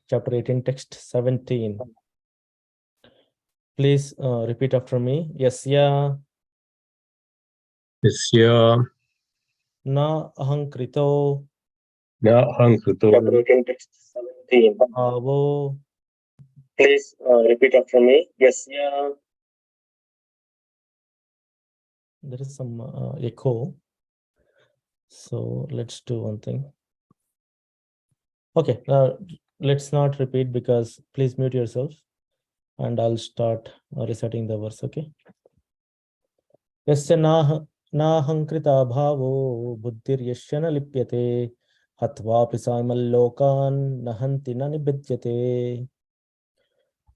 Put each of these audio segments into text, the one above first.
chapter 18, text 17. Please repeat after me. Yasya Yasya na ahankrito na hankrito Chapter 18, text 17. bhavo. Please repeat after me. Yes, yeah. There is some echo. So let's do one thing. Okay, now let's not repeat because please mute yourself and I'll start reciting the verse, okay? Yasya nahankrita bhavo buddhir yasya na lipyate hatva pisamal lokan nahanti na nibidyate.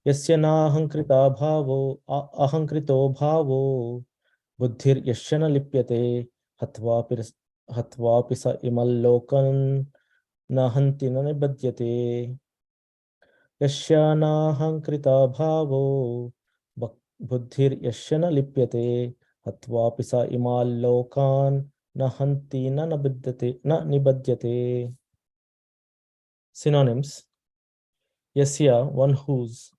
Yasya nahankrita bhavo ahankrito bhavo buddhir yasya na lipyate hatva pisa imal lokan nahanti na nibadyate. Yasya nahankrita bhavo buddhir yasya na lipyate hatva pisa imal lokan nahanti na nibadyate. Synonyms: Yasya, one whose,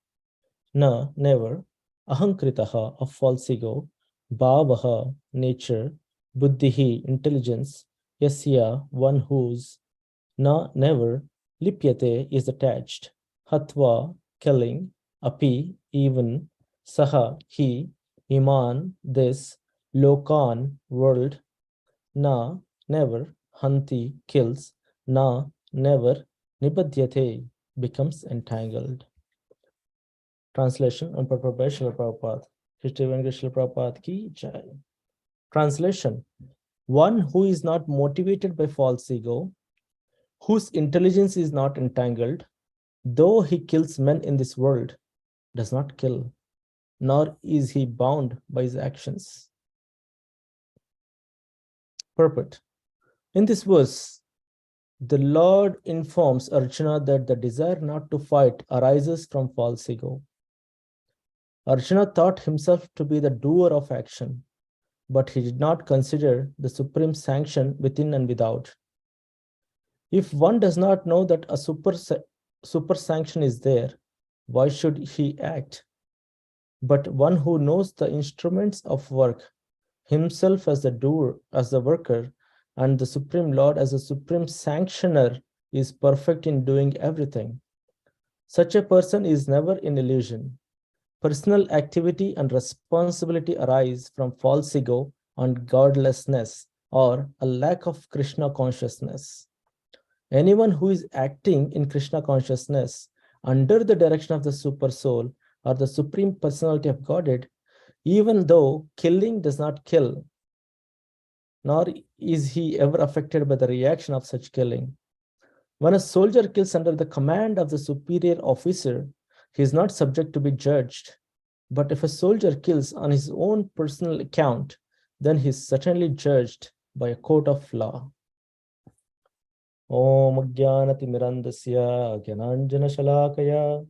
na, never, ahankritaha, a false ego, bhavaha, nature, buddhihi, intelligence, yasya, one whose, na, never, lipyate, is attached, hatva, killing, api, even, saha, he, iman, this, lokan, world, na, never, hanti, kills, na, never, nibadyate, becomes entangled. Translation and purport by Srila Prabhupada. History of Srila Prabhupada ki jai. Translation: one who is not motivated by false ego, whose intelligence is not entangled, though he kills men in this world, does not kill, nor is he bound by his actions. Purport: in this verse, the Lord informs Arjuna that the desire not to fight arises from false ego. Arjuna thought himself to be the doer of action, but he did not consider the supreme sanction within and without. If one does not know that a super sanction is there, why should he act? But one who knows the instruments of work, himself as the doer, as the worker, and the Supreme Lord as the supreme sanctioner, is perfect in doing everything. Such a person is never in illusion. Personal activity and responsibility arise from false ego and godlessness, or a lack of Krishna consciousness. Anyone who is acting in Krishna consciousness under the direction of the Super Soul or the Supreme Personality of Godhead, even though killing does not kill, nor is he ever affected by the reaction of such killing. When a soldier kills under the command of the superior officer, he is not subject to be judged. But if a soldier kills on his own personal account, then he is certainly judged by a court of law. Om Jnanatimirandasya Jnananjana Shalakaya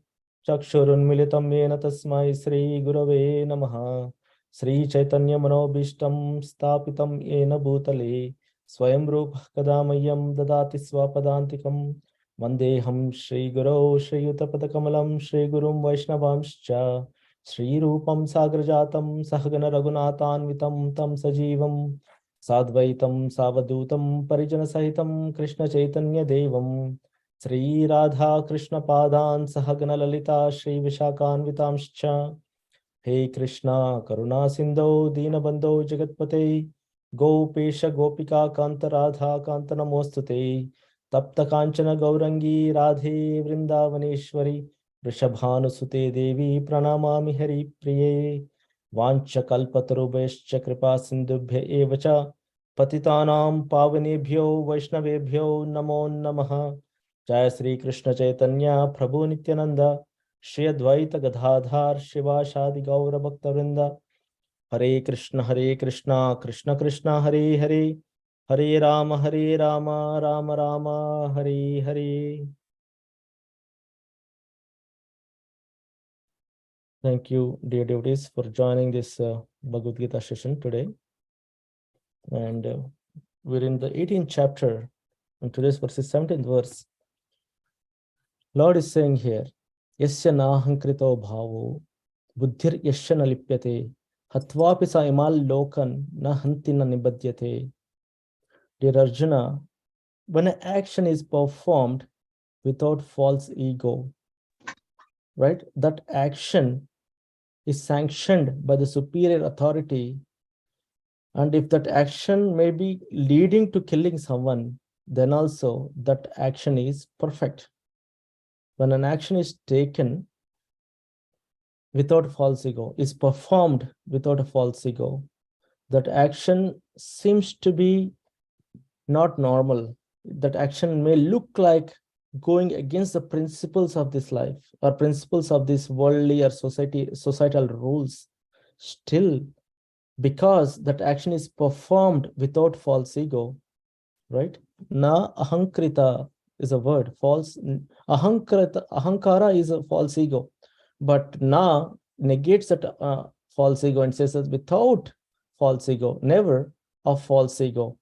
Chakshurunmilitam Yena Tasmai Sri Gurave Namaha Sri Chaitanya Manobishtam Stapitam Yena Bhutale Swayam Rupa Kadamayam Dadati Swapadantikam Vandeham Shri Guru Shri Yutapadakamalam Shri Gurum Vaishnavamscha Shri Rupam Sagrajatam Sahagana Raghunathanvitam Tam Sajivam Sadvaitam Savadutam Parijana Sahitam Krishna Chaitanya Devam Sri Radha Krishna Padan Sahagana Lalita Shri Vishakanvitamscha He Krishna Karuna Sindho Dinabandho Jagatpate Gopesha Gopika Kanta Radha Kanta Namostute Tapta Kanchana Gaurangi Radhe Vrindavaneshwari Rishabhanusute Devi Pranamami Hari Priye वाञ्छकल्पतरुभ्यश्च कृपा सिन्धुभ्य एव च पतितानां पावनेभ्यो वैष्णवेभ्यो नमो नमः। जय श्री कृष्ण चैतन्य प्रभु नित्यानंद श्री अद्वैत गदाधर शिवासादि गौर भक्तवृंद। हरे कृष्ण कृष्ण कृष्ण हरे हरे, हरे Ram Ram Ram Hare Hare. Thank you, dear devotees, for joining this Bhagavad Gita session today. And we're in the 18th chapter, and today's verse is 17th verse. Lord is saying here, Yasya nahankrito bhavo, buddhir yasya na lipyate, hatvapi sa imal lokan na hanti na nibadyate. Dear Arjuna, when an action is performed without false ego, right, that action is sanctioned by the superior authority. And if that action may be leading to killing someone, then also that action is perfect. When an action is taken without false ego, is performed without a false ego, that action seems to be not normal. That action may look like going against the principles of this life or principles of this worldly or societal rules. Still, because that action is performed without false ego, right? Na ahankrita is a word, false. Ahankara is a false ego, but na negates that false ego and says that without false ego, never of false ego.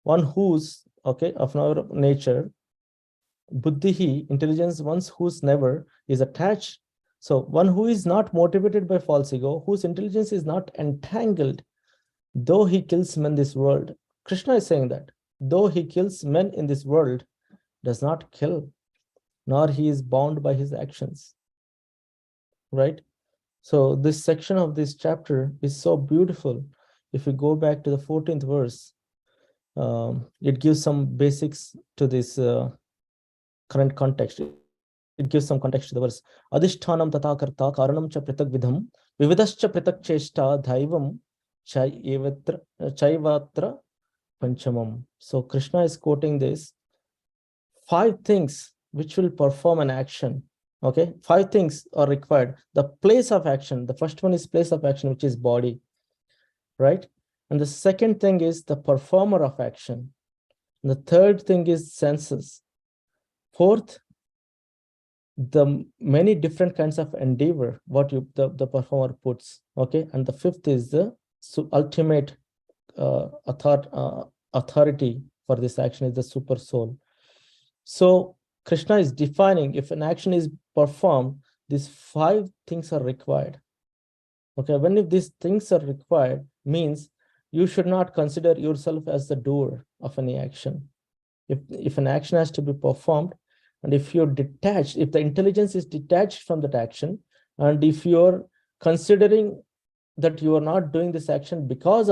One who's, okay, of our nature, buddhihi, intelligence, one who's never is attached. So one who is not motivated by false ego, whose intelligence is not entangled, though he kills men in this world. Krishna is saying that, though he kills men in this world, does not kill, nor he is bound by his actions. Right? So this section of this chapter is so beautiful. If we go back to the 14th verse, it gives some basics to this current context. It gives some context to the verse. Adhishthanam tata karta karanam cha pritak vidham vividascha pritak cheshta dhaivam chaivatra panchamam. So Krishna is quoting this. 5 things which will perform an action. Okay, 5 things are required. The place of action. The first one is place of action, which is body, right? And the second thing is the performer of action. And the third thing is senses. Fourth, the many different kinds of endeavor what the performer puts. Okay, and the fifth is the ultimate authority for this action is the super soul. So Krishna is defining, if an action is performed, these 5 things are required. Okay, when if these things are required, means you should not consider yourself as the doer of any action. If an action has to be performed, and if you're detached, if the intelligence is detached from that action, and if you're considering that you are not doing this action because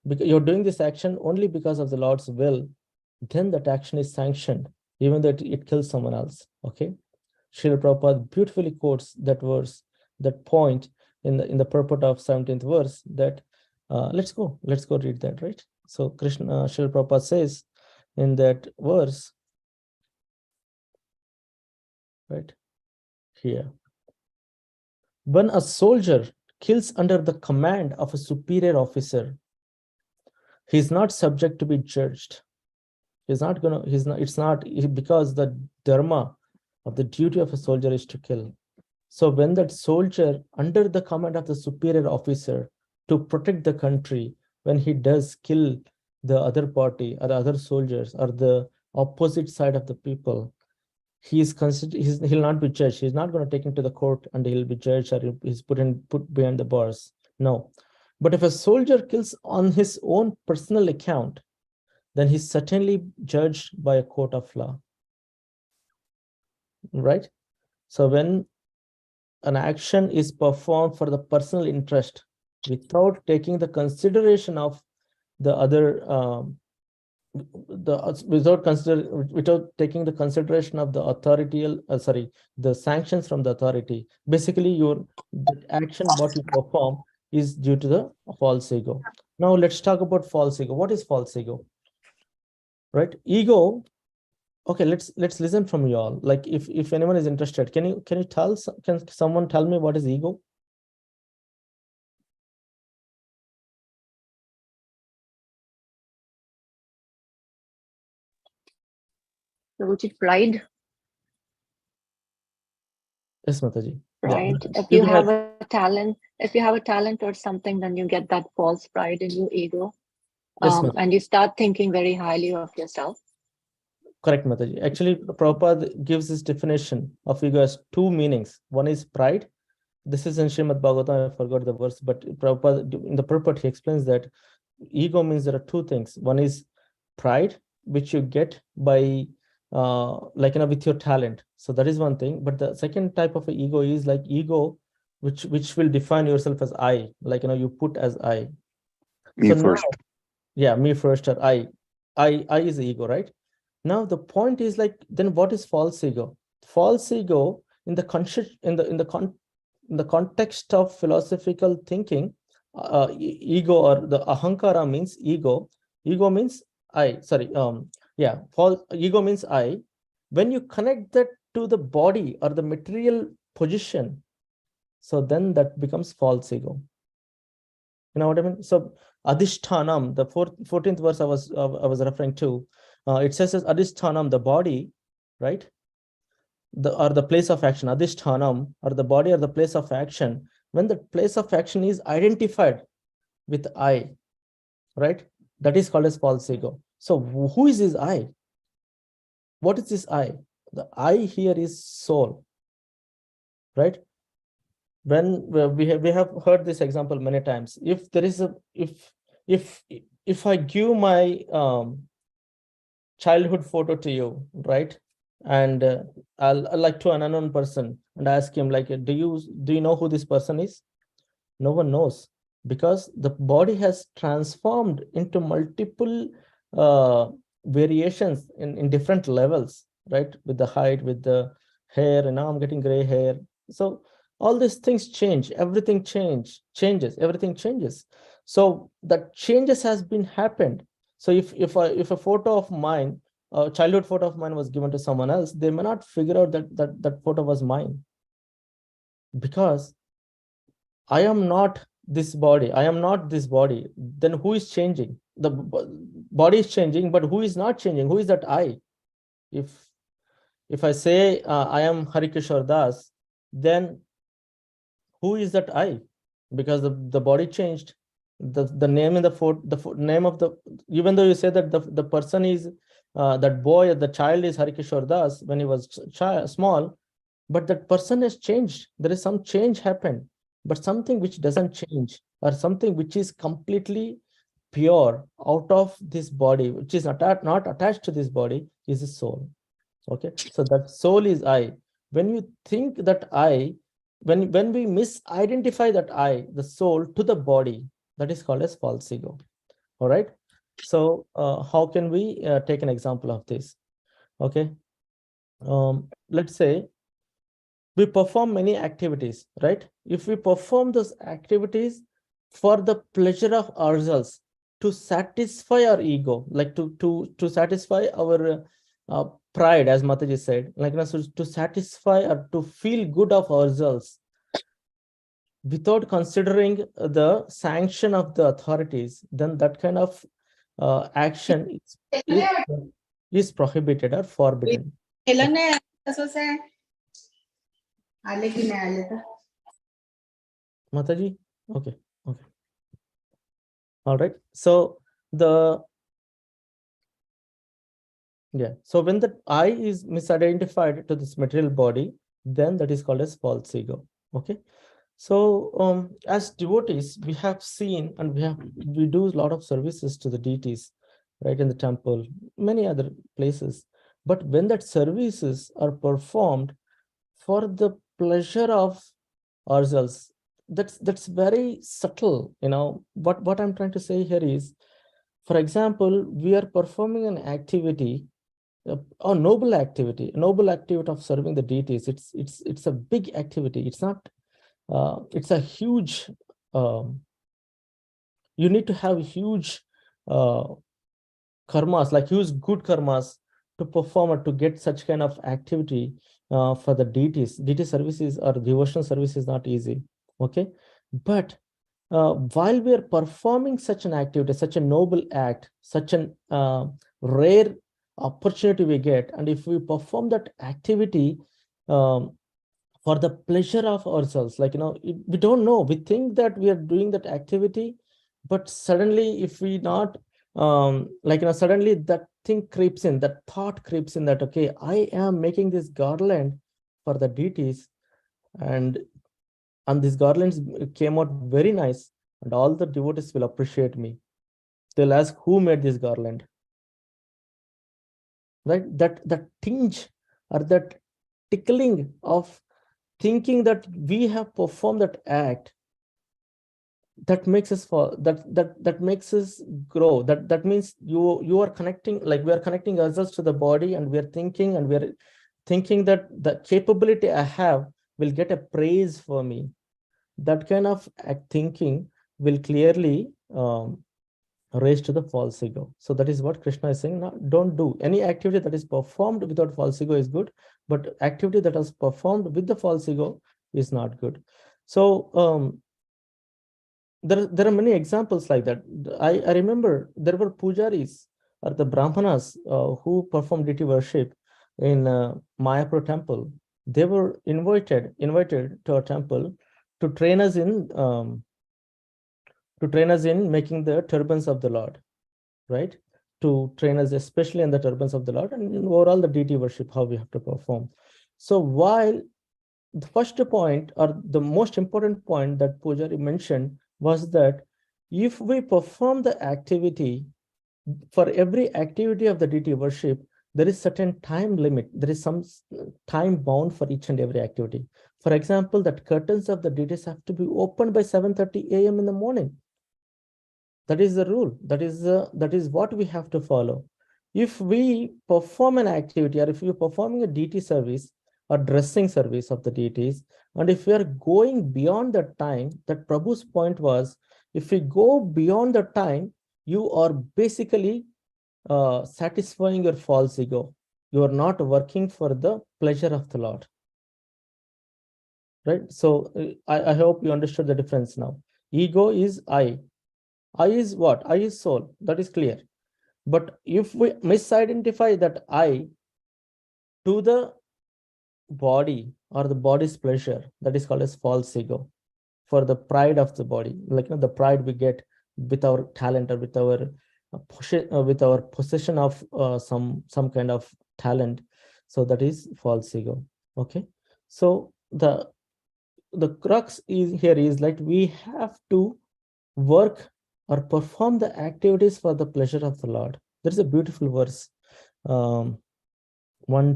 you're doing this action only because of the Lord's will, then that action is sanctioned, even though it kills someone else. Okay, Srila Prabhupada beautifully quotes that verse, that point in the purport of 17th verse. That let's go read that, right? So Krishna, Srila Prabhupada says in that verse, right here, when a soldier kills under the command of a superior officer, he is not subject to be judged. It's not because the dharma of the duty of a soldier is to kill. So when that soldier under the command of the superior officer to protect the country, when he does kill the other party or the other soldiers or the opposite side of the people, he'll not be judged. He's not going to take him to the court and he'll be judged or he's put behind the bars. No. But if a soldier kills on his own personal account, then he's certainly judged by a court of law. Right? So when an action is performed for the personal interest without taking the consideration of the other without taking the consideration of the the sanctions from the authority, basically the action what you perform is due to the false ego. Now let's talk about false ego. What is false ego? Right? Ego. Okay, let's listen from you all. Like if anyone is interested, can someone tell me what is ego? So which is pride? Yes, Mataji. Pride. Yeah. If you have a talent or something, then you get that false pride in your ego. Yes, and you start thinking very highly of yourself. Correct, Mataji. Actually, Prabhupada gives this definition of ego as two meanings. One is pride. This is in Srimad Bhagavatam. I forgot the verse, but Prabhupada, in the purport, he explains that ego means there are two things. One is pride, which you get by with your talent. So that is one thing. But the second type of ego is like ego, which will define yourself as I, you put as I. Me So first. now, yeah, me first, or I is the ego, right? Now the point is like, then what is false ego? False ego in the context of philosophical thinking, ego or the ahankara means ego. Ego means I. Sorry, false ego means I. When you connect that to the body or the material position, so then that becomes false ego. You know what I mean? So adhishthanam, the 14th verse I was referring to, it says as adhishthanam, the body, right? The place of action, adhishthanam, or the body or the place of action. When the place of action is identified with I, right? That is called as false ego. So who is this I? What is this I? The I here is soul, right? When we have heard this example many times. If there is a if I give my childhood photo to you, right, and I'll like to an unknown person and ask him like, do you know who this person is? No one knows, because the body has transformed into multiple variations in different levels, right? With the height, with the hair, and now I'm getting gray hair. So all these things change, everything changes, everything changes. So that changes has been happened. So if a photo of mine, a childhood photo of mine was given to someone else, they may not figure out that photo was mine, because I am not this body. I am not this body. Then who is changing? The body is changing, but who is not changing? Who is that I? If I say I am Harikishore Das, then who is that I? Because the body changed. The name in the photo, name of the, even though you say that the person is that boy, the child is Harikishore Das when he was small, but that person has changed. There is some change happened, but something which doesn't change, or something which is completely pure out of this body, which is not attached to this body, is the soul. Okay, so that soul is I. When you think that I, when we misidentify that I, the soul, to the body, that is called as false ego. All right. So how can we take an example of this? Okay. Let's say we perform many activities, right? If we perform those activities for the pleasure of ourselves, to satisfy our ego, like to satisfy our pride, as Mataji said, like to satisfy or to feel good of ourselves, without considering the sanction of the authorities, then that kind of action is prohibited or forbidden. Mataji, okay. All right. So so when the I is misidentified to this material body, then that is called as false ego. Okay. So as devotees, we have seen, and we do a lot of services to the deities, right, in the temple, many other places. But when that services are performed for the pleasure of ourselves, that's very subtle. What I'm trying to say here is, for example, we are performing an activity, a noble activity of serving the deities. It's a big activity. It's not it's a huge, you need to have huge karmas, like huge good karmas, to perform or to get such kind of activity for the deities. Deity services or devotional service is not easy. Okay. But while we are performing such an activity, such a noble act, such an rare opportunity we get, and if we perform that activity for the pleasure of ourselves, we don't know, we think that we are doing that activity, but suddenly if we not like, suddenly that thing creeps in, that thought creeps in that, okay, I am making this garland for the deities, and these garlands came out very nice, and all the devotees will appreciate me. They'll ask, who made this garland? Right? That tinge or that tickling of thinking that we have performed that act, that makes us fall, that makes us grow. That means you are connecting, like we are connecting ourselves to the body, and we are thinking that the capability I have will get a praise for me. That kind of thinking will clearly raise to the false ego. So that is what Krishna is saying. Now, don't do any activity that is performed without false ego is good, but activity that is performed with the false ego is not good. So there are many examples like that. I remember there were pujaris or the brahmanas who performed deity worship in Mayapur temple. They were invited to a temple to train us in making the turbans of the Lord, right? To train us especially in the turbans of the Lord, and in overall the deity worship, how we have to perform. So while the first point, or the most important point that Pujari mentioned, was that if we perform the activity, for every activity of the deity worship, there is certain time limit. There is some time bound for each and every activity. For example, that curtains of the deities have to be opened by 7:30 a.m. in the morning. That is the rule. That is what we have to follow. If we perform an activity, or if we are performing a deity service or dressing service of the deities, and if we are going beyond that time, that Prabhu's point was, if we go beyond the time, you are basically satisfying your false ego. You are not working for the pleasure of the Lord. Right? So I hope you understood the difference now. Ego is I. I is what? I is soul. That is clear. But if we misidentify that I to the body or the body's pleasure, that is called as false ego, for the pride of the body, like the pride we get with our talent, or with our possession of some kind of talent. So that is false ego. Okay. So the crux is here is like we have to work or perform the activities for the pleasure of the Lord. There's a beautiful verse, 1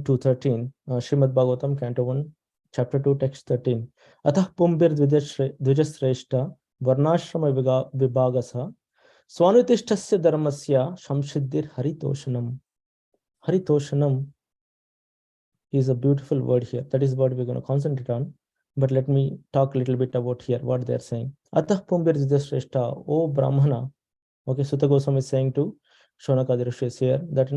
to 13, Srimad Bhagavatam, Canto 1, Chapter 2, Text 13. Atah pumbir dvijasreshta varnashrama vibhagasa swanutishtasya dharmasya shamsiddhir haritoshanam. Haritoshanam is a beautiful word here. That is what we're going to concentrate on. But let me talk a little bit about here what they're saying. Atah pumbir dvijasreshta, O Brahmana. Okay, Sutta Goswami is saying to Shonakadi Rishi is here that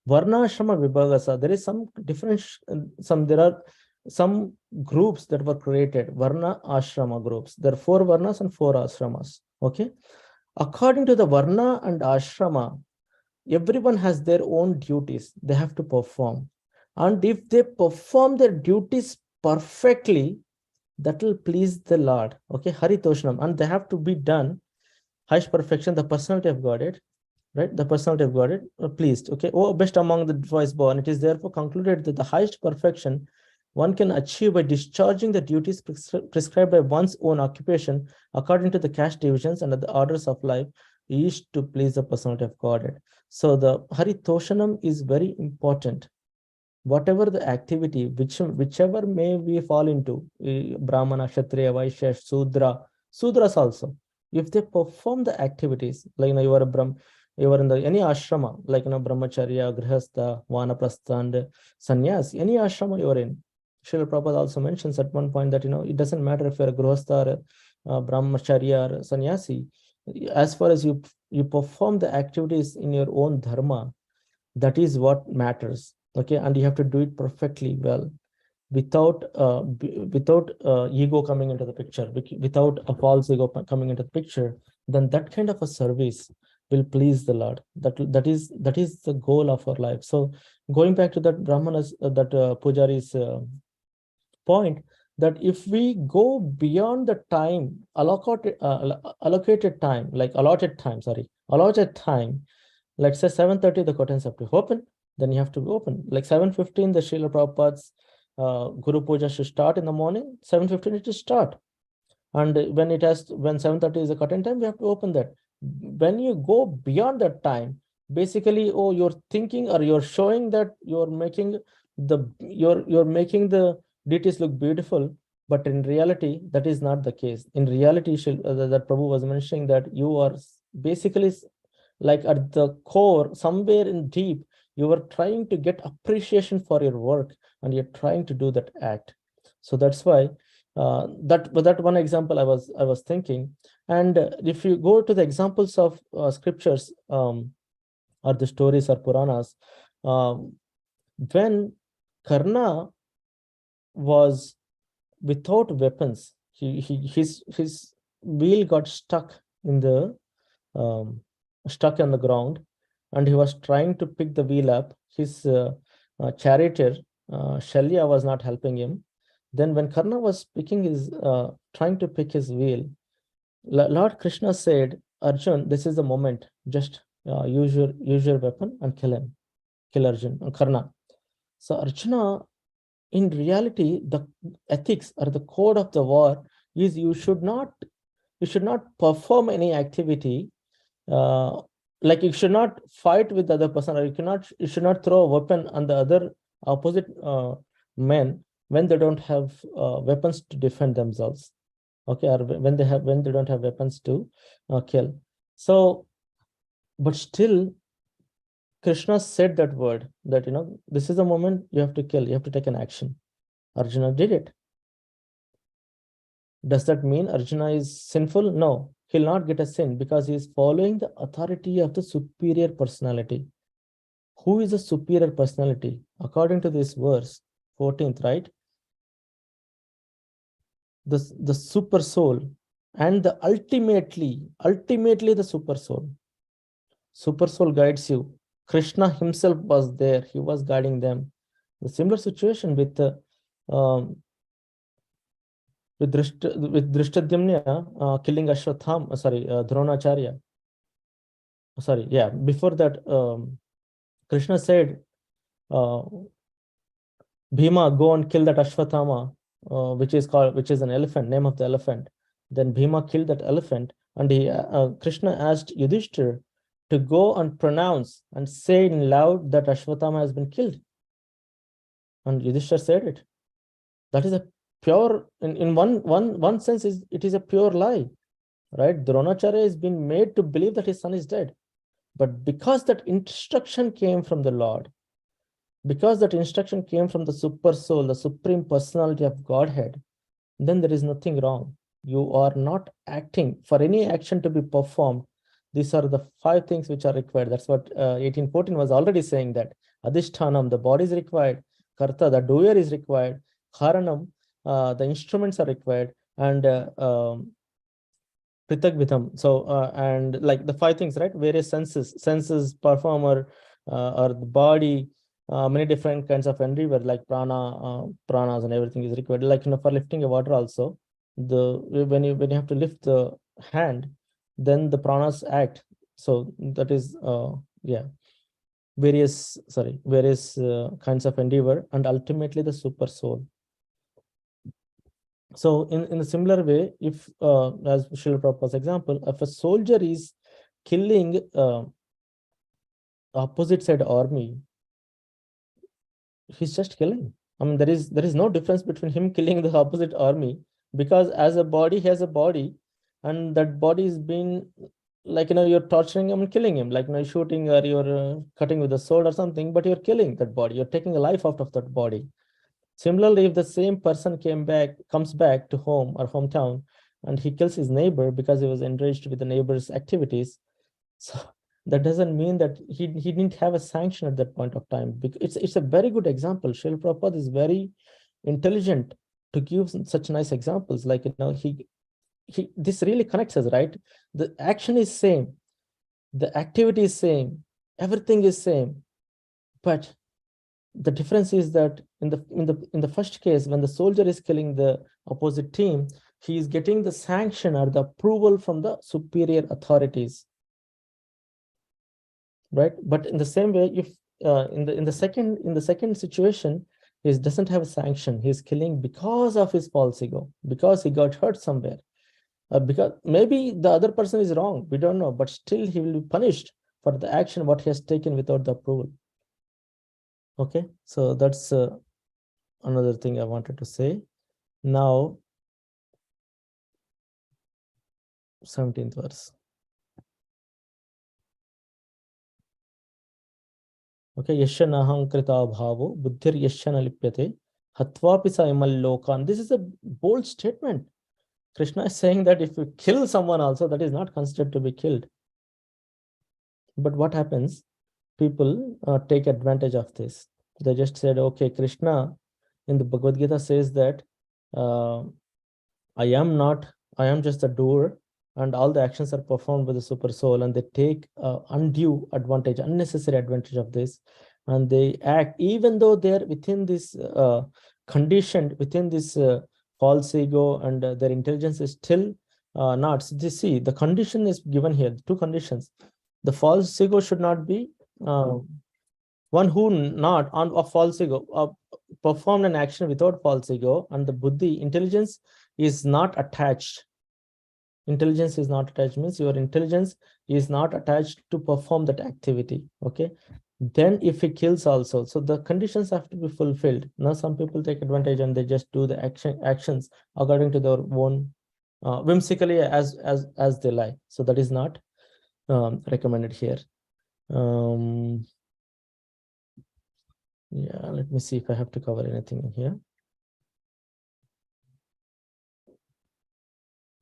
Varna Ashrama Vibhagasa, there is some difference, there are some groups that were created, Varna Ashrama groups. There are 4 Varnas and 4 Ashramas. Okay. According to the Varna and Ashrama, everyone has their own duties they have to perform. And if they perform their duties perfectly, that will please the Lord. Okay, Haritoshanam, and they have to be done highest perfection, the personality of Godhead, right? The personality of Godhead pleased. Okay. Oh, best among the twice born. It is therefore concluded that the highest perfection one can achieve by discharging the duties prescribed by one's own occupation according to the caste divisions and the orders of life is to please the personality of Godhead. So the Haritoshanam is very important. Whatever the activity, whichever may we fall into, Brahmana, Kshatriya, Vaishya, Sudras also, if they perform the activities, like you are in the any ashrama, like brahmacharya, grihastha, vanaprastha, and sannyas, any ashrama you are in. Srila Prabhupada also mentions at one point that it doesn't matter if you're a grihastha, or brahmacharya, or sannyasi, as far as you perform the activities in your own dharma, that is what matters. Okay, and you have to do it perfectly well, without ego coming into the picture, without a false ego coming into the picture. Then that kind of a service will please the Lord. That is the goal of our life. So going back to that Brahmanas, that Pujari's point, that if we go beyond the time allotted time, Let's say 7:30, the curtains have to open, then you have to open. Like 7:15, the Srila Prabhupada's Guru Puja should start in the morning. 7:15 it should start. And when 7:30 is the curtain time, we have to open that. When you go beyond that time, basically, oh, you're thinking or you're showing that you're making the deities look beautiful, but in reality, that is not the case. In reality, that Prabhu was mentioning that you are basically like at the core, somewhere in deep, you are trying to get appreciation for your work, and you're trying to do that act. So that's why that one example I was thinking. And if you go to the examples of scriptures or the stories or Puranas, when Karna was without weapons, his wheel got stuck um, on the ground, and he was trying to pick the wheel up. His charioteer Shalya was not helping him. Then when Karna was trying to pick his wheel, Lord Krishna said, Arjun, this is the moment. Just use your weapon and kill Arjun, Karna. So Arjuna, in reality, the ethics or the code of the war is you should not perform any activity. Like you should not fight with the other person, or you should not throw a weapon on the other opposite men when they don't have weapons to defend themselves. Okay, or when they don't have weapons to kill. So, but still, Krishna said that word that this is the moment you have to kill. You have to take an action. Arjuna did it. Does that mean Arjuna is sinful? No, he'll not get a sin because he is following the authority of the superior personality. Who is the superior personality? According to this verse, 14th, right? The super soul and the ultimately the super soul. Super soul guides you. Krishna himself was there. He was guiding them. The similar situation with Drishtadyumna killing Ashwatham, Dronacharya. Sorry, yeah. Before that, Krishna said, Bhima, go and kill that Ashwathama, which is an elephant, name of the elephant. Then Bhima killed that elephant, and Krishna asked Yudhishthir to go and pronounce and say in loud that Ashwathama has been killed. And Yudhishthir said it. That is a pure, in one sense, it is a pure lie, right? Dronacharya has been made to believe that his son is dead. But because that instruction came from the Lord, because that instruction came from the super soul, the supreme personality of Godhead, then there is nothing wrong. You are not acting. For any action to be performed, these are the 5 things which are required. That's what 1814 was already saying, that Adhishthanam, the body is required, Karta, the doer is required, Haranam, the instruments are required, and Pritagvidham. So, and like the 5 things, right? Various senses, performer, or the body, many different kinds of endeavor, like pranas and everything is required. Like, for lifting a water also, when you have to lift the hand, then the pranas act. So that is, various kinds of endeavor, and ultimately the super soul. So in a similar way, if as Srila Prabhupada's example, if a soldier is killing opposite side army, he's just killing. I mean, there is no difference between him killing the opposite army, because as a body, he has a body, and that body is being, like, you're torturing him and killing him, like, shooting, or you're cutting with a sword or something, but you're killing that body. You're taking a life out of that body. Similarly, if the same person comes back to home or hometown, and he kills his neighbor because he was enraged with the neighbor's activities, so that doesn't mean that he didn't have a sanction at that point of time. It's a very good example. Srila Prabhupada is very intelligent to give such nice examples. Like, this really connects us, right? The action is same, the activity is same, everything is same, but the difference is that in the first case, when the soldier is killing the opposite team, he is getting the sanction or the approval from the superior authorities. right? But in the same way, if in the second situation, he doesn't have a sanction. He's killing because of his false ego, because he got hurt somewhere. Because maybe the other person is wrong, we don't know, but still he will be punished for the action what he has taken without the approval. Okay, so that's another thing I wanted to say. Now, 17th verse. Okay, yasya naham krita bhavo buddhir yasya na lipyate hatvapi sa imal lokan. This is a bold statement. Krishna is saying that if you kill someone also, that is not considered to be killed. But what happens? People take advantage of this. They just said, okay, Krishna in the Bhagavad Gita says that I am just a doer, and all the actions are performed by the super soul, and they take undue advantage, unnecessary advantage of this, and they act even though they're within this conditioned, within this false ego, and their intelligence is still not. So you see, the condition is given here, two conditions. The false ego should not be one who not on a false ego performed an action without false ego, and the buddhi, intelligence, is not attached. Intelligence is not attached means your intelligence is not attached to perform that activity. Okay, then if he kills also, so the conditions have to be fulfilled. Now some people take advantage and they just do the actions according to their own whimsically as they like. So that is not recommended here. Yeah, let me see if I have to cover anything in here.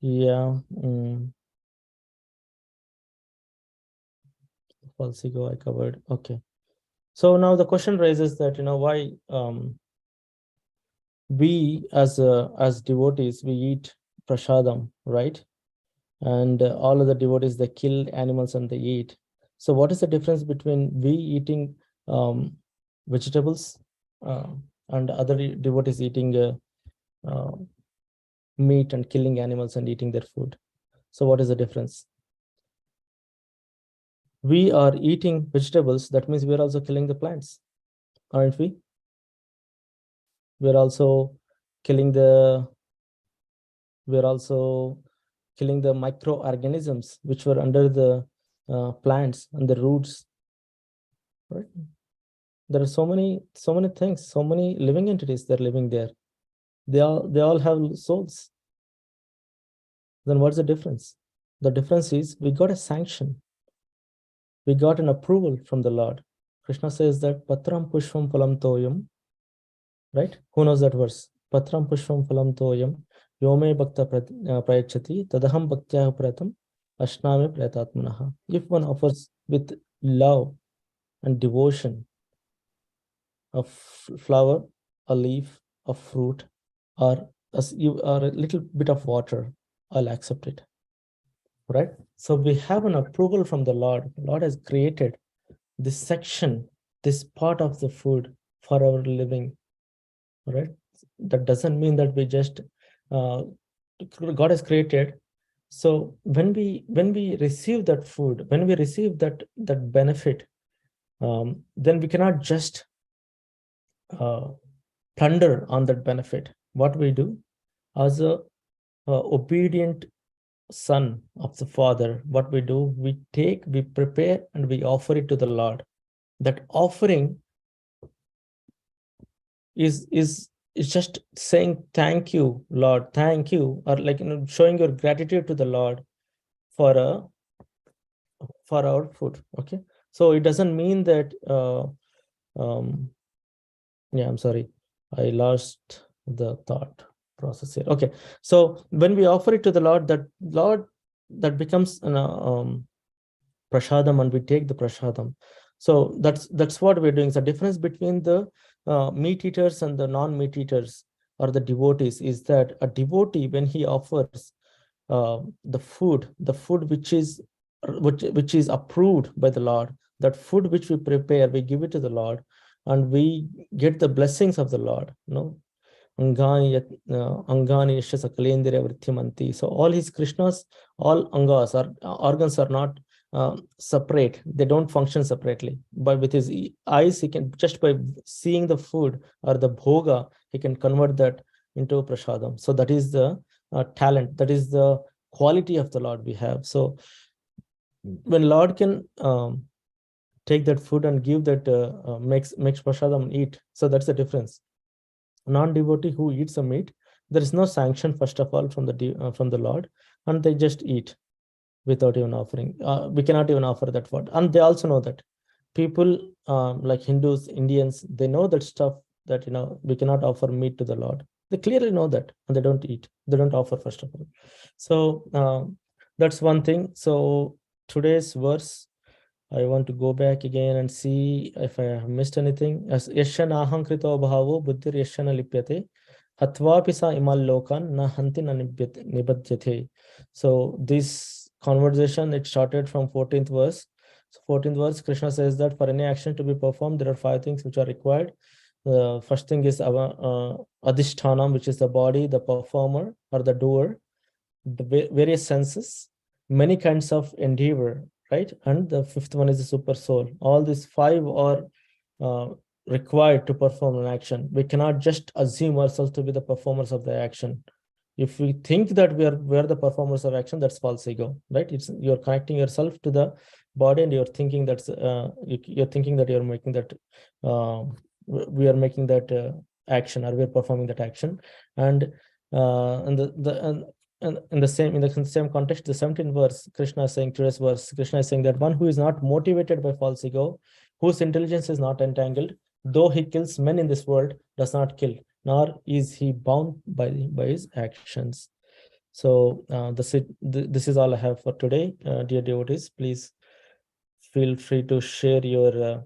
Yeah. False ego I covered. Okay. So now the question raises that, why we as devotees, we eat prasadam, right? And all of the devotees, they kill animals and they eat. So what is the difference between we eating vegetables and other devotees eating meat and killing animals and eating their food? So what is the difference? We are eating vegetables, that means we are also killing the plants, aren't we? We're also killing the microorganisms which were under the plants and the roots, right? There are so many things, so many living entities that are living there. They all have souls. Then what's the difference? The difference is we got a sanction. We got an approval from the Lord. Krishna says that patram pushpam phalam toyam, right? Who knows that verse? Patram pushpam phalam toyam yome bhakta prayachati tadaham bhaktya pratam ashname pratatmanaha. If one offers with love and devotion a flower, a leaf, a fruit, or a little bit of water, I'll accept it. Right? So we have an approval from the Lord. The Lord has created this section, this part of the food for our living. Right? That doesn't mean that we just God has created. So when we receive that food, when we receive that benefit, then we cannot just plunder on that benefit. What we do as a obedient son of the Father, what we do, we prepare and we offer it to the Lord. That offering is just saying thank you, Lord, thank you, or like showing your gratitude to the Lord for our food. Okay, so it doesn't mean that yeah, I'm sorry, I lost the thought process here. Okay, so when we offer it to the Lord, that becomes an prasadam, and we take the prasadam. So that's what we're doing. The difference between the meat eaters and the non-meat eaters or the devotees is that a devotee, when he offers the food which is approved by the Lord, that food which we prepare, we give it to the Lord, and we get the blessings of the Lord. Angani yasya sakalendriya vrithimanti. So all his Krishna's, all angas or organs are not separate. They don't function separately. But with his eyes, he can, just by seeing the food or the bhoga, he can convert that into prasadam. So that is the talent. That is the quality of the Lord we have. So when Lord can take that food and give that, makes prasadam and eat. So that's the difference. Non-devotee who eats a meat, there is no sanction first of all from the Lord, and they just eat without even offering. We cannot even offer that food, and they also know that. People like Hindus, Indians, they know that stuff, that we cannot offer meat to the Lord. They clearly know that, and they don't eat. They don't offer first of all. So that's one thing. So today's verse, I want to go back again and see if I have missed anything. As Yashana ahankrito bhavo buddhir yashana lipyate hatvapi sa imal lokan na hanti na nibadhyate. So this conversation, it started from 14th verse. So 14th verse, Krishna says that for any action to be performed, there are 5 things which are required. The first thing is adhishthanam, which is the body, the performer or the doer, the various senses, many kinds of endeavor, right? And the 5th one is the super soul. All these 5 are required to perform an action. We cannot just assume ourselves to be the performers of the action. If we think that we are the performers of action, that's false ego, right? You're connecting yourself to the body, and you're thinking that's you're thinking that you're making that we are making that action, or we're performing that action. And in the same context, the 17th verse, Krishna is saying, today's verse, Krishna is saying that one who is not motivated by false ego, whose intelligence is not entangled, though he kills men in this world, does not kill, nor is he bound by his actions. So this is all I have for today. Dear devotees, please feel free to share your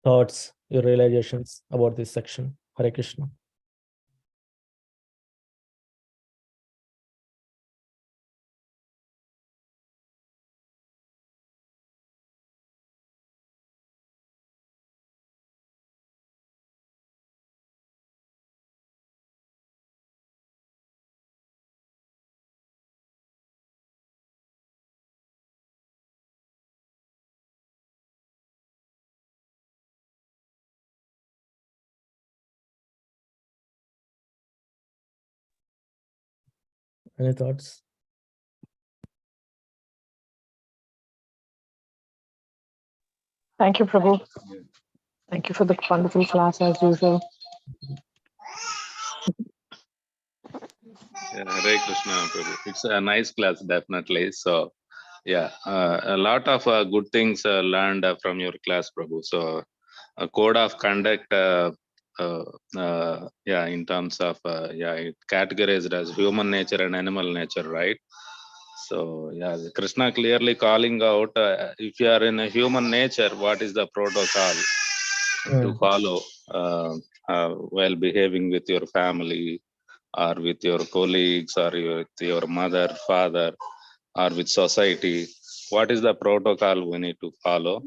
thoughts, your realizations about this section. Hare Krishna. Any thoughts? Thank you, Prabhu. Thank you for the wonderful class as usual. Yeah, Hare Krishna, Prabhu. It's a nice class, definitely. So, yeah, a lot of good things learned from your class, Prabhu. So, a code of conduct, yeah, in terms of, yeah, it categorized as human nature and animal nature, right? So, yeah, Krishna clearly calling out, if you are in a human nature, what is the protocol to follow while behaving with your family, or with your colleagues, or with your mother, father, or with society? What is the protocol we need to follow?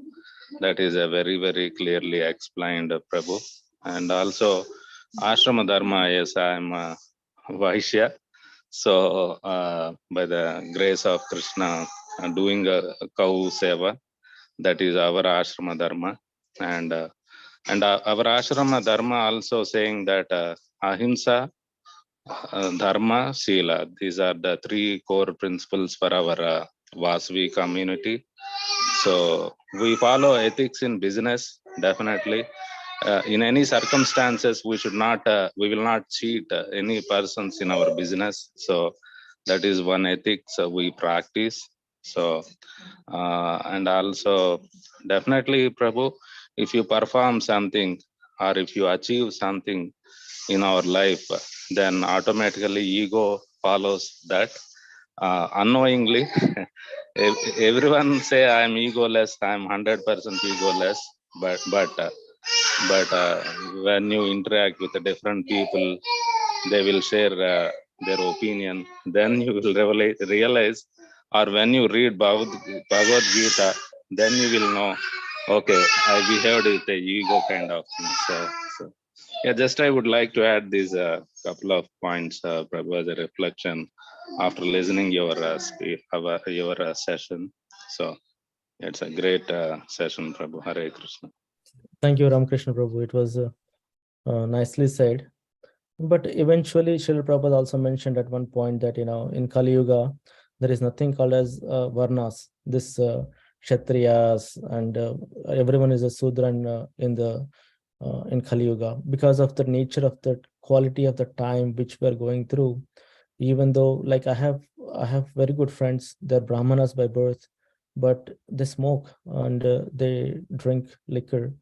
That is a very, very clearly explained, Prabhu. And also, ashrama dharma, yes, I am a Vaishya. So, by the grace of Krishna, doing a cow seva, that is our ashrama dharma. And our ashrama dharma also saying that ahimsa, dharma, sila. These are the 3 core principles for our Vasavi community. So we follow ethics in business, definitely. In any circumstances, we will not cheat any persons in our business. So that is one ethics we practice. So, and also definitely, Prabhu, if you perform something or if you achieve something in our life, then automatically ego follows that. Unknowingly, everyone say I'm egoless, I'm 100% egoless, but when you interact with the different people, they will share their opinion. Then you will realize, or when you read Bhagavad Gita, then you will know, okay, I behaved with the ego kind of thing. So Yeah, just I would like to add these couple of points, Prabhu, as a reflection after listening your session. So it's a great session, Prabhu. Hare Krishna. Thank you, Ramakrishna Prabhu. It was nicely said. But eventually, Srila Prabhupada also mentioned at one point that, in Kali Yuga, there is nothing called as Varnas. This Kshatriyas and everyone is a Sudra in Kali Yuga, because of the nature of the quality of the time which we're going through. Even though, like, I have very good friends, they're Brahmanas by birth, but they smoke and they drink liquor.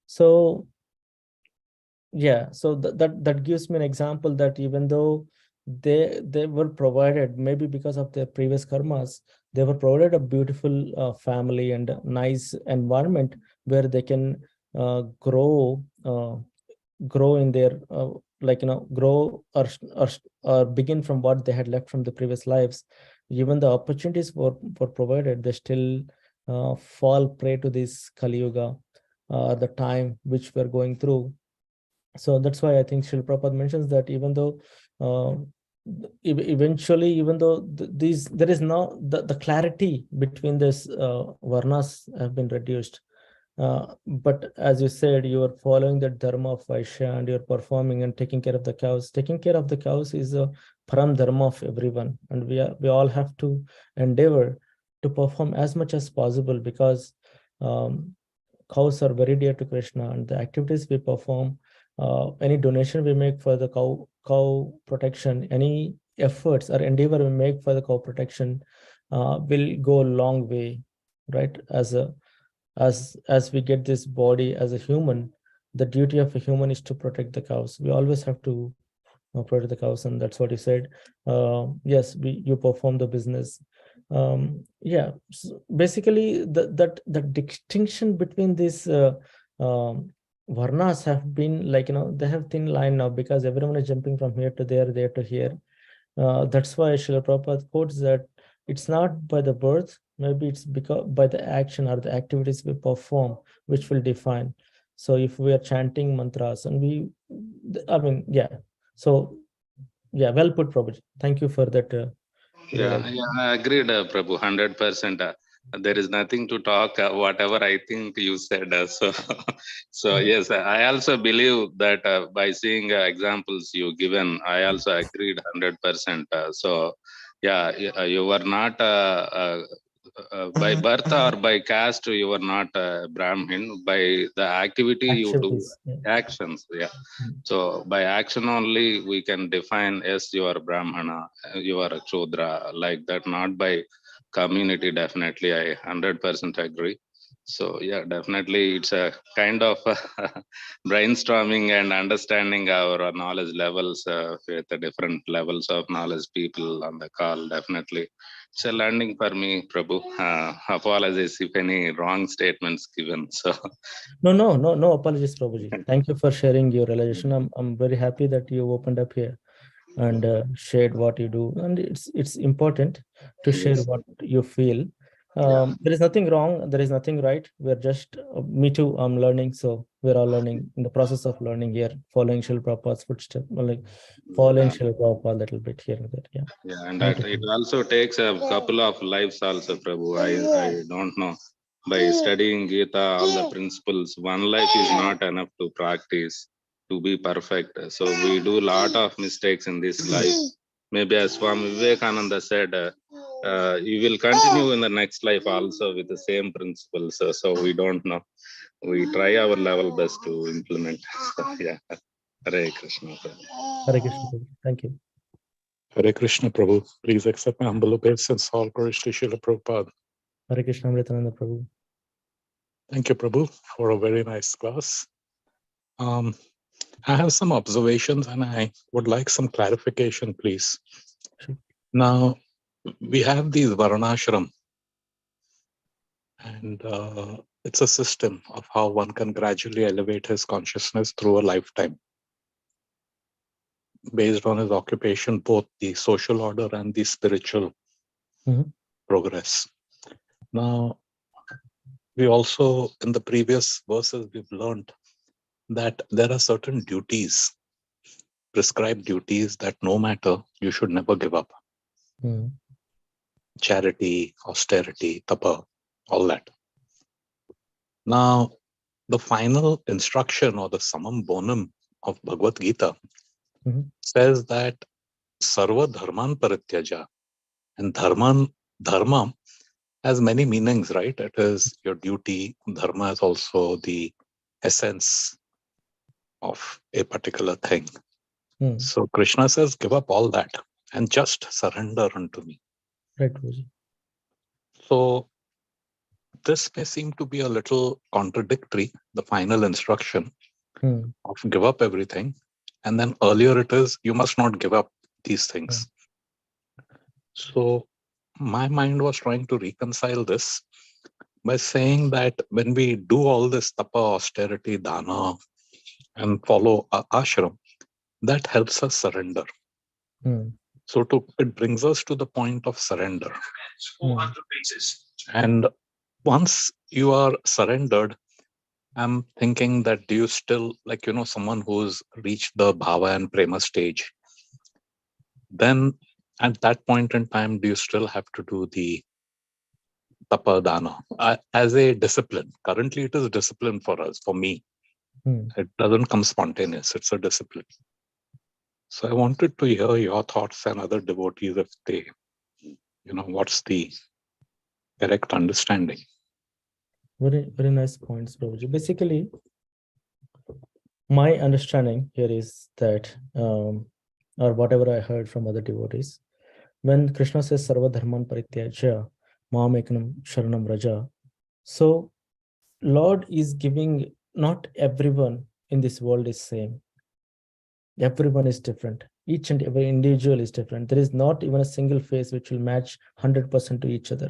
So yeah, so that gives me an example that even though they were provided, maybe because of their previous karmas, they were provided a beautiful family and a nice environment where they can grow in their grow or begin from what they had left from the previous lives. Even the opportunities were provided, they still fall prey to this Kali Yuga, the time which we're going through. So that's why I think Srila Prabhupada mentions that even though eventually, even though there is no the clarity between this varnas have been reduced, but as you said, you are following the dharma of Vaishya and you're performing and taking care of the cows. Taking care of the cows is a param dharma of everyone, and we all have to endeavor to perform as much as possible, because cows are very dear to Krishna, and the activities we perform, any donation we make for the cow protection, any efforts or endeavor we make for the cow protection will go a long way, right? As we get this body as a human, the duty of a human is to protect the cows. We always have to protect the cows, and that's what you said. Yes, you perform the business. Yeah, so basically the distinction between these varnas have been, like, they have thin line now, because everyone is jumping from here to there to here. That's why Srila Prabhupada quotes that it's not by the birth, maybe it's because by the action or the activities we perform, which will define. So if we are chanting mantras and yeah. So yeah, well put, Prabhuji. Thank you for that. Yeah, I agreed, Prabhu, 100%. There is nothing to talk. Whatever I think you said. So yes, I also believe that by seeing examples you given, I also agreed 100%. So yeah, you were not by birth or by caste, you were not Brahmin. By the activity you do, Activities. Yeah. actions. Yeah. So by action only we can define, yes, you are Brahmana, you are a Shudra, like that, not by community. Definitely, I 100% agree. So yeah, definitely it's a kind of brainstorming and understanding our knowledge levels with the different levels of knowledge people on the call. Definitely, it's a learning for me, Prabhu. Apologies if any wrong statements given. So No apologies, Prabhuji. Thank you for sharing your realization. I'm very happy that you opened up here and shared what you do, and it's important to share yes, what you feel. yeah. There is nothing wrong, there is nothing right. We're just me too, I'm learning, so we're all learning, in the process of learning here, following Srila Prabhupada's footsteps, like following Yeah. Srila Prabhupada a little bit here and there. Yeah. Yeah, and Thank that you, it Prabhuji. also takes a couple of lives also, Prabhu. I don't know. By studying Gita, all the principles, one life is not enough to practice to be perfect. So we do a lot of mistakes in this life. Maybe as Swami Vivekananda said, you will continue in the next life also with the same principles. So we don't know. We try our level best to implement. So, yeah. Hare Krishna. Prabhu. Hare Krishna, Prabhuji. Thank you. Hare Krishna, Prabhu. Please accept my humble obeisance, all glories to Srila Prabhupada. Hare Krishna, Amritananda Prabhu. Thank you, Prabhu, for a very nice class. I have some observations and I would like some clarification, please. Sure. Now, we have these Varnashram, and it's a system of how one can gradually elevate his consciousness through a lifetime based on his occupation, both the social order and the spiritual progress. Now, we also, in the previous verses, we've learned that there are certain duties, prescribed duties that no matter, you should never give up. Charity, austerity, tapa, all that. Now, the final instruction or the summum bonum of Bhagavad Gita says that sarva dharman parityaja, and dharma has many meanings, right? It is your duty. Dharma is also the essence of a particular thing. So Krishna says, give up all that and just surrender unto me. Right, Guruji. So this may seem to be a little contradictory, the final instruction of give up everything. And then earlier it is, you must not give up these things. So my mind was trying to reconcile this by saying that when we do all this tapa, austerity, dana, and follow ashram, that helps us surrender. So it brings us to the point of surrender. And once you are surrendered, I'm thinking that do you still, like, someone who's reached the bhava and prema stage, then at that point in time, do you still have to do the tapa dana as a discipline? Currently, it is discipline for us, for me. It doesn't come spontaneous. It's a discipline. So I wanted to hear your thoughts and other devotees if they, what's the correct understanding. Very, very nice points, Prabhuji. Basically, my understanding here is that, or whatever I heard from other devotees, when Krishna says sarva dharman parityaja mam ekam sharanam raja, so Lord is giving, not everyone in this world is same. Everyone is different. Each and every individual is different. There is not even a single face which will match 100% to each other.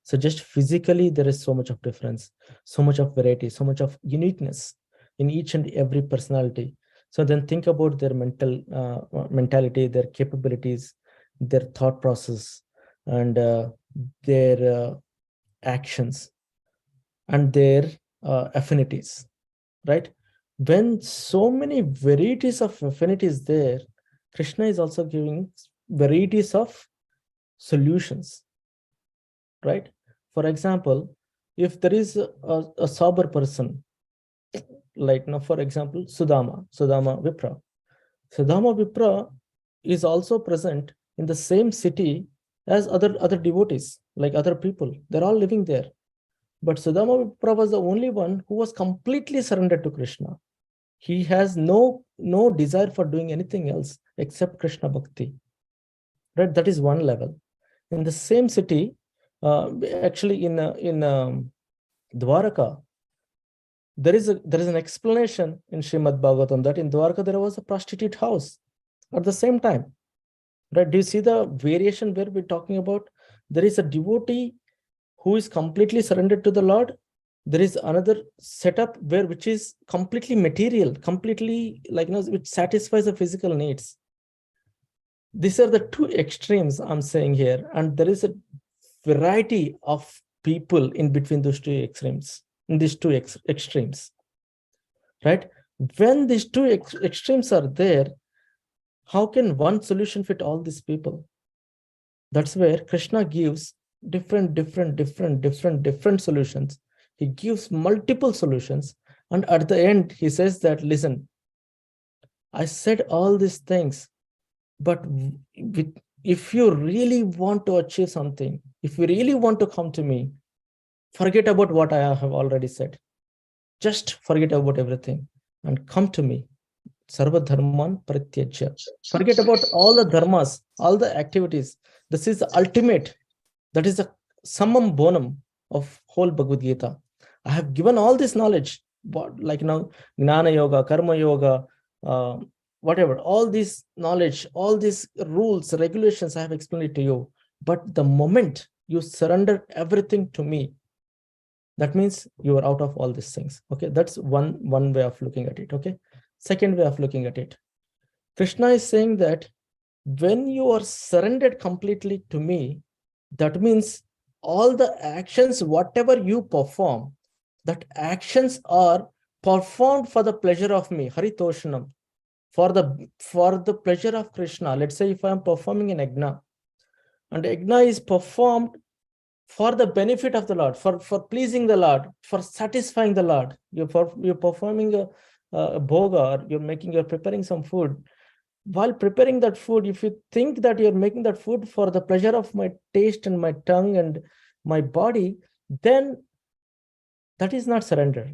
So just physically, there is so much of difference, so much of variety, so much of uniqueness in each and every personality. So then think about their mentality, their capabilities, their thought process, and their actions, and their affinities, right? When so many varieties of affinities there, Krishna is also giving varieties of solutions, right? For example, if there is a sober person, like now, for example, Sudama Vipra. Sudama Vipra is also present in the same city as other devotees, like other people. They're all living there. But Sudama Vipra was the only one who was completely surrendered to Krishna. He has no desire for doing anything else except Krishna Bhakti. Right? That is one level. In the same city, actually in Dwaraka, there is an explanation in Srimad Bhagavatam that in Dwaraka there was a prostitute house at the same time. Right? Do you see the variation where we're talking about? There is a devotee who is completely surrendered to the Lord. There is another setup which is completely material, completely which satisfies the physical needs. These are the two extremes I'm saying here, and there is a variety of people in between those two extremes. In these two extremes, right? When these two extremes are there, how can one solution fit all these people? That's where Krishna gives different solutions. He gives multiple solutions, and at the end he says that, listen, I said all these things, but if you really want to achieve something, if you really want to come to me, forget about what I have already said. Just forget about everything and come to me. Sarva dharman parityajya. Forget about all the dharmas, all the activities. This is the ultimate. That is the summum bonum of whole Bhagavad Gita. I have given all this knowledge, Gnana Yoga, Karma Yoga, whatever, all this knowledge, all these rules, regulations, I have explained it to you. But the moment you surrender everything to me, that means you are out of all these things. Okay, that's one way of looking at it. Okay, second way of looking at it, Krishna is saying that when you are surrendered completely to me, that means all the actions, whatever you perform, that actions are performed for the pleasure of me, Haritoshanam, for the pleasure of Krishna. Let's say if I am performing an yajna, and yajna is performed for the benefit of the Lord, for pleasing the Lord, for satisfying the Lord. You're performing a bhoga, or you're preparing some food. While preparing that food, if you think that you're making that food for the pleasure of my taste and my tongue and my body, then that is not surrender,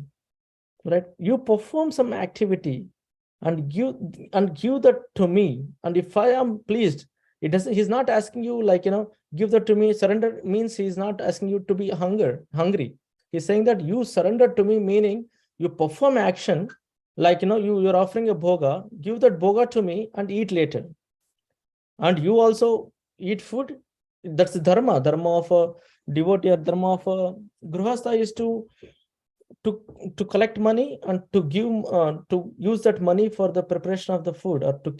right? You perform some activity and give that to me, and if I am pleased, he's not asking you, like, give that to me. Surrender means he's not asking you to be hungry. He's saying that you surrender to me, meaning you perform action, like, you're offering a bhoga, give that bhoga to me and eat later. And you also eat food. That's the dharma of a devotee, or dharma of a grihastha is to collect money and to give to use that money for the preparation of the food, or to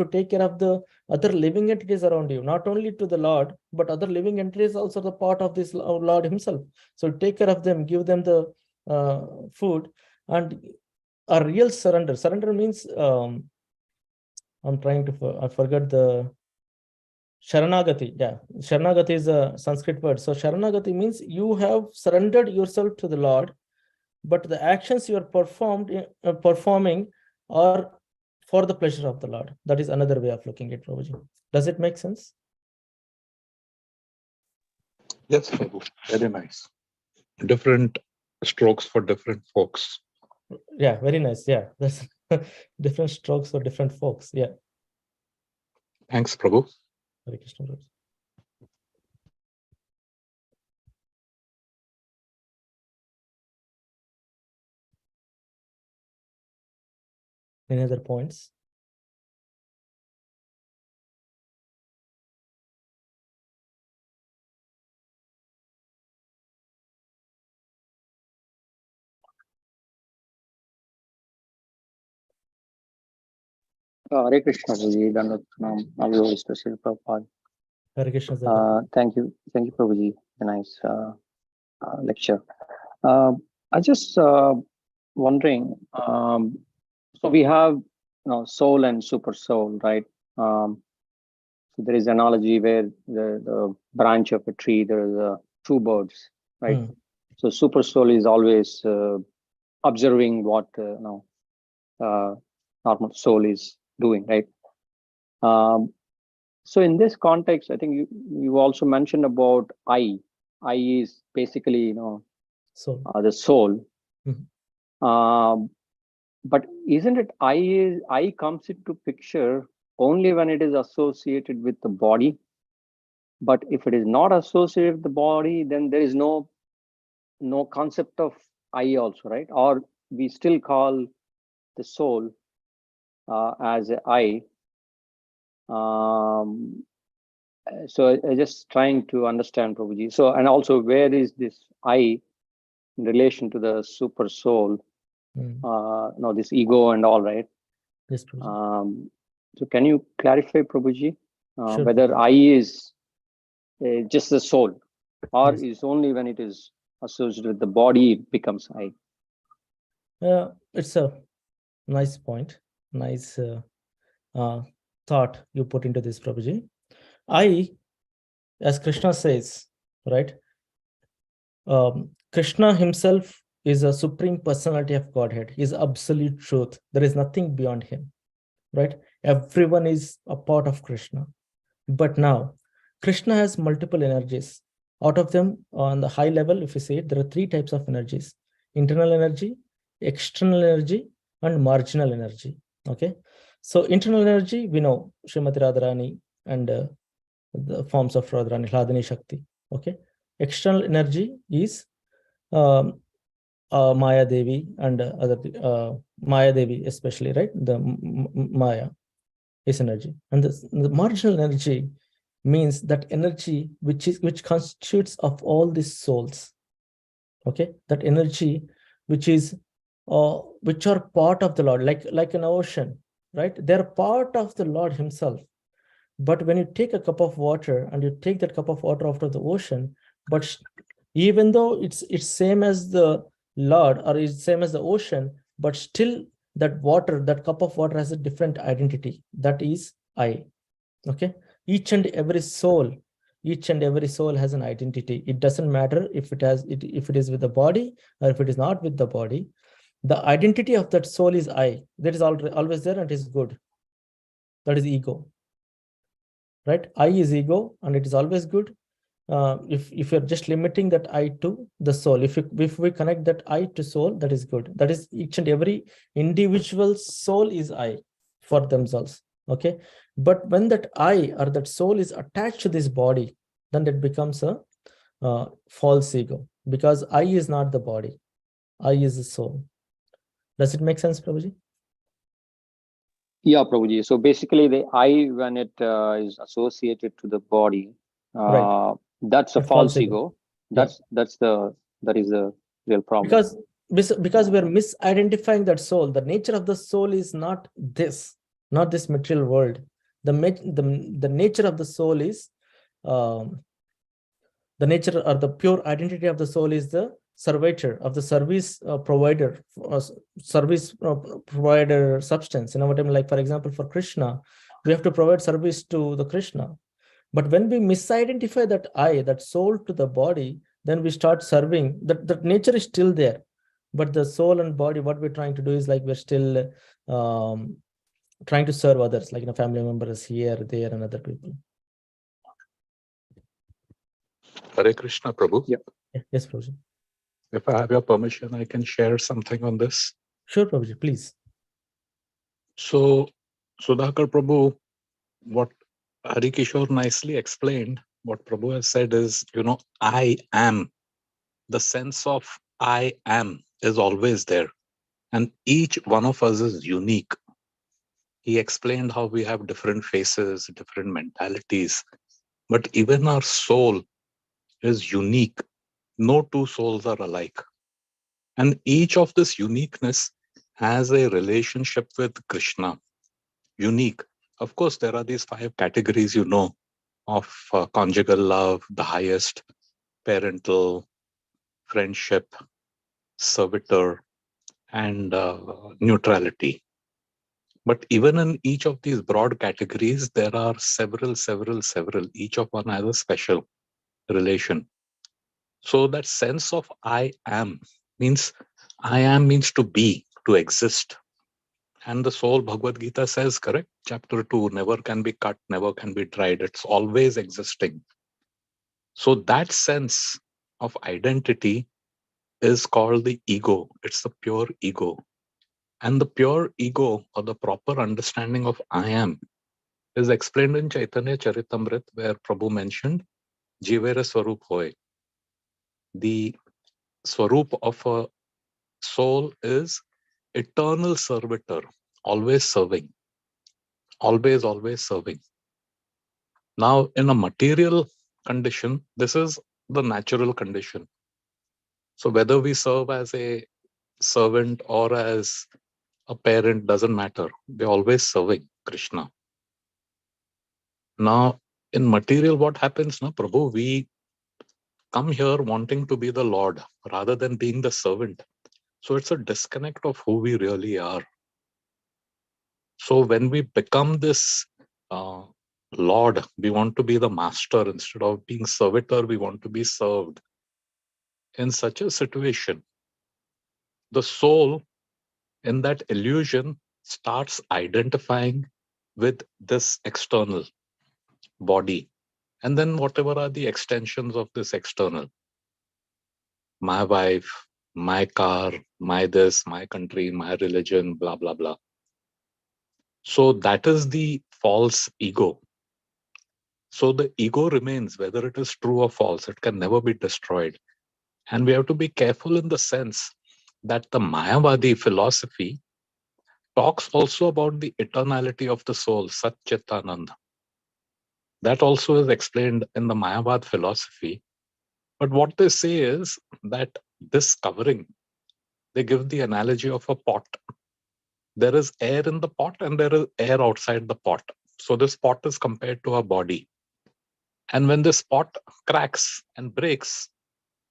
take care of the other living entities around you, not only to the Lord, but other living entities also the part of this Lord himself. So take care of them, give them the food. And a real surrender means I'm trying to I forgot the Sharanagati. Yeah, Sharanagati is a Sanskrit word. So Sharanagati means you have surrendered yourself to the Lord, but the actions you are performing are for the pleasure of the Lord. That is another way of looking at Prabhuji. Does it make sense? Yes, Prabhu. Very nice. Different strokes for different folks. Yeah, very nice. Yeah, that's different strokes for different folks. Yeah. Thanks, Prabhu. Hare Krishna. Any other points? Hare Krishna, Prabhuji. Dandavat Avyo Special Prabhupada. Hare Krishna. Thank you, Prabhuji. A nice lecture. I just wondering. So we have, soul and super soul, right? So there is analogy where the branch of a tree, there are two birds, right? So super soul is always observing what normal soul is doing, right? So in this context, I think you also mentioned about I. I is basically, Soul. the soul. But isn't it I comes into picture only when it is associated with the body? But if it is not associated with the body, then there is no concept of I also, right? Or we still call the soul as a I. So I just trying to understand, Prabhuji. So, and also, where is this I in relation to the super soul? This ego and all, right? Yes, Prabhuji. So can you clarify, Prabhuji, Sure. whether I is just the soul, or Yes. is only when it is associated with the body it becomes I? It's a nice point. Nice thought you put into this, Prabhuji. I, as Krishna says, right? Krishna himself is a supreme personality of Godhead. He is absolute truth. There is nothing beyond him, right? Everyone is a part of Krishna. But now, Krishna has multiple energies. Out of them, on the high level, if you say it, there are three types of energies: internal energy, external energy, and marginal energy. Okay. So internal energy, we know Srimati Radharani and the forms of Radharani, Hladini Shakti. Okay. External energy is Maya Devi and other Maya Devi, especially, right? The Maya is energy, and the marginal energy means that energy which constitutes of all these souls. Okay, that energy which are part of the Lord, like an ocean, right? They're part of the Lord himself. But when you take a cup of water and you take that cup of water out of the ocean, but even though it's same as the Lord, or it's same as the ocean, but still that water, that cup of water has a different identity. That is I. Okay. Each and every soul has an identity. It doesn't matter if if it is with the body or if it is not with the body. The identity of that soul is I. That is always there, and it is good. That is ego. Right? I is ego, and it is always good. If you're just limiting that I to the soul, if we connect that I to soul, that is good. That is, each and every individual soul is I for themselves. Okay. But when that I or that soul is attached to this body, then that becomes a false ego, because I is not the body. I is the soul. Does it make sense, Prabhuji? Yeah, Prabhuji. So basically, the I, when it is associated to the body, Right. that's a That false ego. Yeah. That is the real problem. Because we are misidentifying that soul. The nature of the soul is not this material world. The nature of the soul is the nature or the pure identity of the soul is the servitor of the service provider, provider substance. You know what I mean? Like, for example, for Krishna, we have to provide service to the Krishna. But when we misidentify that I, that soul, to the body, then we start serving. That nature is still there, but the soul and body, what we're trying to do is, like, we're still trying to serve others, like, family members here, there, and other people. Hare Krishna, Prabhu. Yeah. Yes, Prabhuji. If I have your permission, I can share something on this. Sure, Prabhuji, please. So, Sudhakar Prabhu, what Harikishore nicely explained, what Prabhu has said is, I am. The sense of I am is always there. And each one of us is unique. He explained how we have different faces, different mentalities, but even our soul is unique. No two souls are alike. And each of this uniqueness has a relationship with Krishna. Unique. Of course, there are these 5 categories, of conjugal love, the highest, parental, friendship, servitor, and neutrality. But even in each of these broad categories, there are several. Each of one has a special relation. So that sense of I am means to be, to exist. And the soul, Bhagavad Gita says, correct? Chapter 2, never can be cut, never can be dried. It's always existing. So that sense of identity is called the ego. It's the pure ego. And the pure ego, or the proper understanding of I am, is explained in Chaitanya Charitamrit, where Prabhu mentioned Jivera Swarup Hoy. The Swarup of a soul is eternal servitor, always serving, always serving. Now, in a material condition, this is the natural condition. So whether we serve as a servant or as a parent doesn't matter. We're always serving Krishna. Now, in material, what happens now, Prabhu? We come here wanting to be the Lord rather than being the servant. So it's a disconnect of who we really are. So when we become this Lord, we want to be the master. Instead of being servitor, we want to be served. In such a situation, the soul, in that illusion, starts identifying with this external body. And then whatever are the extensions of this external, my wife, my car, my this, my country, my religion, blah, blah, blah. So that is the false ego. So the ego remains, whether it is true or false, it can never be destroyed. And we have to be careful in the sense that the Mayavadi philosophy talks also about the eternality of the soul, Sat Chitananda. That also is explained in the Mayavad philosophy. But what they say is that this covering, they give the analogy of a pot. There is air in the pot and there is air outside the pot. So this pot is compared to our body. And when this pot cracks and breaks,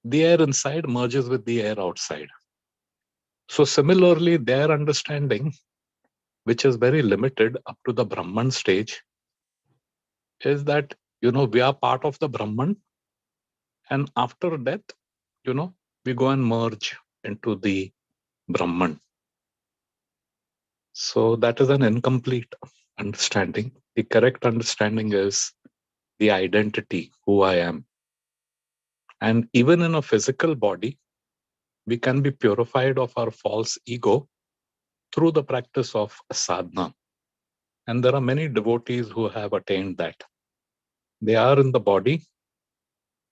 the air inside merges with the air outside. So similarly, their understanding, which is very limited up to the Brahman stage, is that, we are part of the Brahman, and after death, we go and merge into the Brahman. So that is an incomplete understanding. The correct understanding is the identity, who I am. And even in a physical body, we can be purified of our false ego through the practice of sadhana. And there are many devotees who have attained that. They are in the body,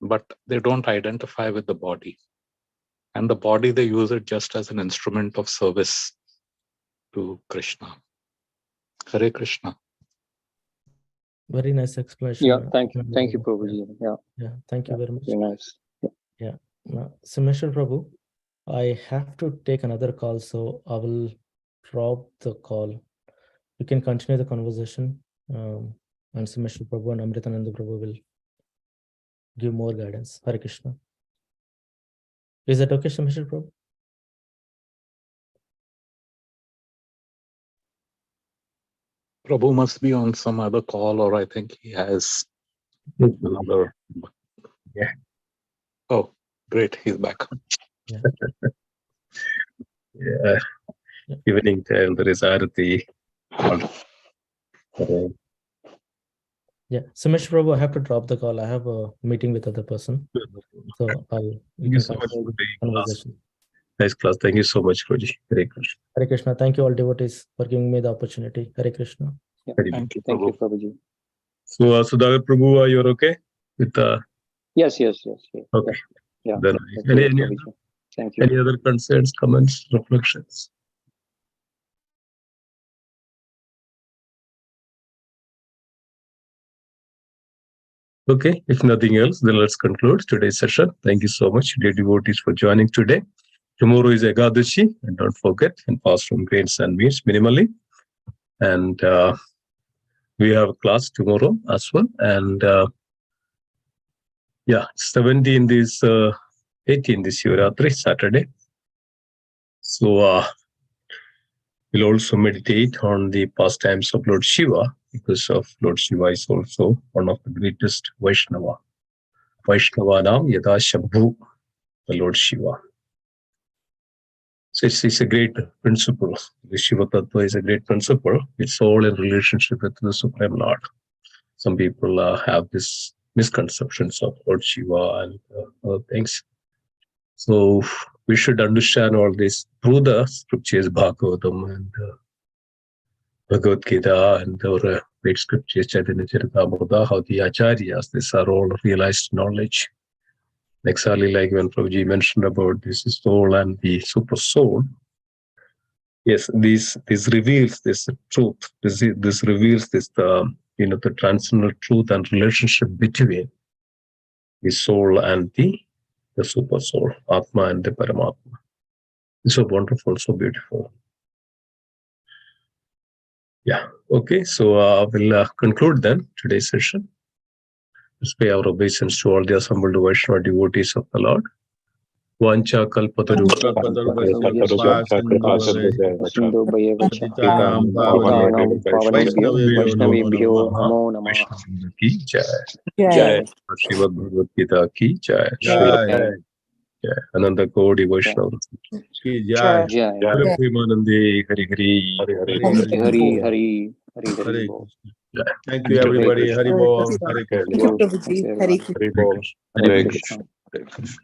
but they don't identify with the body. And the body, they use it just as an instrument of service to Krishna. Hare Krishna. Very nice explanation. Yeah, thank you, Prabhuji. Yeah, thank you very much. Very nice. Yeah. Simeshwar Prabhu, I have to take another call, so I will drop the call. You can continue the conversation, and Simeshwar Prabhu and Amritananda Prabhu will give more guidance. Hare Krishna. Is that okay, Simeshwar Prabhu? Prabhu must be on some other call, or I think he has another. Yeah. Oh, great. He's back. Yeah. Yeah. Evening time, there is Arati. Yeah, Simeshwar Prabhu, I have to drop the call. I have a meeting with other person. So Thank you so much for the conversation. Nice class. Thank you so much, Guruji. Hare Krishna. Hare Krishna. Thank you all devotees for giving me the opportunity. Hare Krishna. Yeah. Thank you, Thank you, Prabhu. Prabhuji. So, Sudhakar Prabhu, you're okay with Yes. okay. Yeah. Then, That's any, it, any, Prabhuji. Thank you. any other concerns, comments, reflections? Okay, if nothing else, then let's conclude today's session. Thank you so much, dear devotees, for joining today. Tomorrow is Ekadashi, and don't forget, and fast from grains and meats minimally. And we have a class tomorrow as well. And 17 is 18 this Shivaratri, Saturday. So we'll also meditate on the pastimes of Lord Shiva, because of Lord Shiva is also one of the greatest Vaishnava. Vaishnavanam Yada Shambhu, the Lord Shiva. So it's a great principle. The Shiva Tattva is a great principle. It's all in relationship with the Supreme Lord. Some people have this misconceptions of Lord Shiva and other things. So we should understand all this through the scriptures, Bhagavatam and Bhagavad Gita and our great scriptures, Chaitanya Charitamrita, how the Acharyas, these are all realized knowledge. Exactly like when Prabhuji mentioned about this soul and the super soul. Yes, this reveals this truth. This reveals this the transcendental truth and relationship between the soul and the super soul, Atma and the Paramatma. It's so wonderful, so beautiful. Yeah. Okay. So we'll conclude then today's session. Let's pay our obeisance to all the assembled Vaishnava devotees of the Lord. Vancha kalpatarupa. Sindhu Bhayevacha. Patitanam Vaishnavebhyo Namo Namah. Ki jai. Jai. Srimad Bhagavad Gita ki jai. Jai. Ananda Gaudi Vaishnava. Jai. Jai. Premanande Hari Hari. Hari Hari Hari Bol. Thank you, everybody. Hari Bol. Thank you, Prabhuji. Hare Krishna. Hare Krishna. Hare Krishna.